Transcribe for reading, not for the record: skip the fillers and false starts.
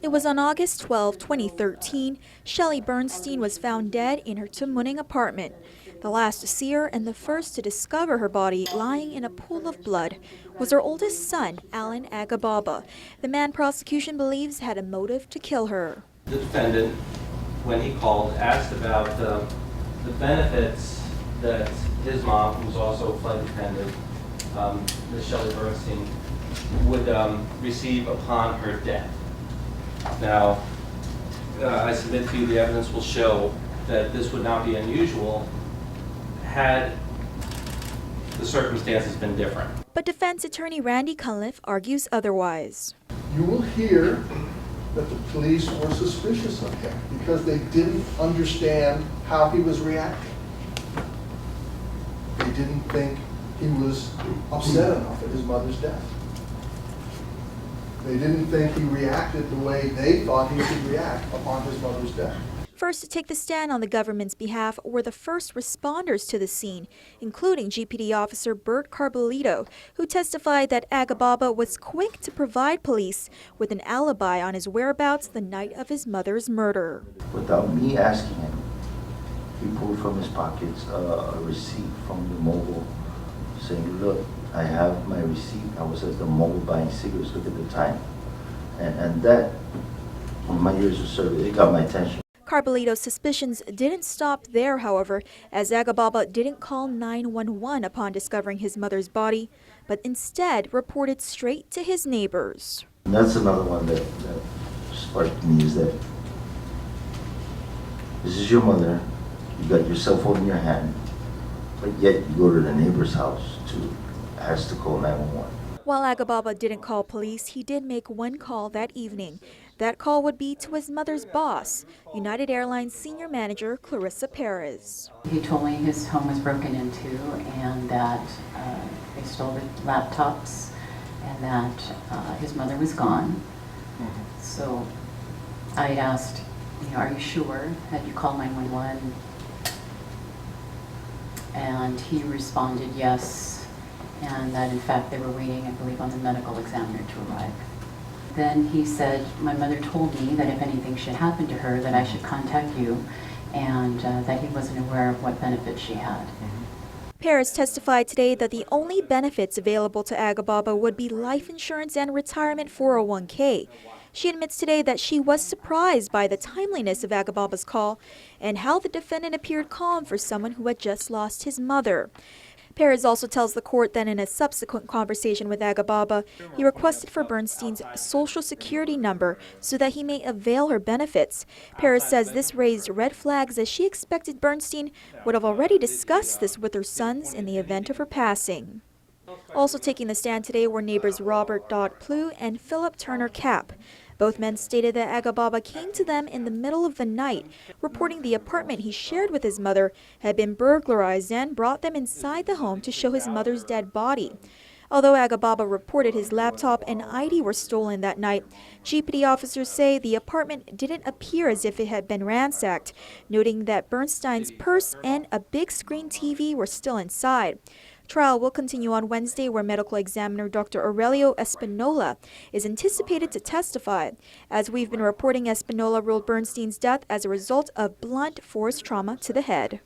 It was on August 12, 2013, Shelley Bernstein was found dead in her Tumuning apartment. The last to see her and the first to discover her body lying in a pool of blood was her oldest son, Allan Agababa, the man prosecution believes had a motive to kill her. The defendant, when he called, asked about the benefits that his mom, who's also a flight attendant, Ms. Shelley Bernstein, would receive upon her death. Now, I submit to you the evidence will show that this would not be unusual had the circumstances been different. But defense attorney Randy Cunliffe argues otherwise. You will hear that the police were suspicious of him because they didn't understand how he was reacting. They didn't think he was upset enough at his mother's death. They didn't think he reacted the way they thought he should react upon his mother's death. First to take the stand on the government's behalf were the first responders to the scene, including GPD officer Bert Carbolito, who testified that Agababa was quick to provide police with an alibi on his whereabouts the night of his mother's murder. Without me asking him, he pulled from his pockets a receipt from the mobile saying, look, I have my receipt. I was at the mobile buying cigarettes, look at the time. And that, in my years of service, it got my attention. Carbolito's suspicions didn't stop there, however, as Agababa didn't call 911 upon discovering his mother's body, but instead reported straight to his neighbors. And that's another one that sparked me, is that this is your mother, you got your cell phone in your hand, but yet you go to the neighbor's house to ask to call 911. While Agababa didn't call police, he did make one call that evening. That call would be to his mother's boss, United Airlines senior manager Clarissa Perez. He told me his home was broken into and that they stole the laptops and that his mother was gone. So I asked, are you sure? Had you called 911? And he responded yes, and that in fact they were waiting, I believe, on the medical examiner to arrive. Then he said, my mother told me that if anything should happen to her, that I should contact you, and that he wasn't aware of what benefits she had. Perez testified today that the only benefits available to Agababa would be life insurance and retirement 401k. She admits today that she was surprised by the timeliness of Agababa's call and how the defendant appeared calm for someone who had just lost his mother. Perez also tells the court that in a subsequent conversation with Agababa, he requested for Bernstein's social security number so that he may avail her benefits. Perez says this raised red flags as she expected Bernstein would have already discussed this with her sons in the event of her passing. Also taking the stand today were neighbors Robert Dodd Plew and Philip Turner Cap. Both men stated that Agababa came to them in the middle of the night, reporting the apartment he shared with his mother had been burglarized and brought them inside the home to show his mother's dead body. Although Agababa reported his laptop and ID were stolen that night, GPD officers say the apartment didn't appear as if it had been ransacked, noting that Bernstein's purse and a big screen TV were still inside. Trial will continue on Wednesday, where medical examiner Dr. Aurelio Espinola is anticipated to testify. As we've been reporting, Espinola ruled Bernstein's death as a result of blunt force trauma to the head.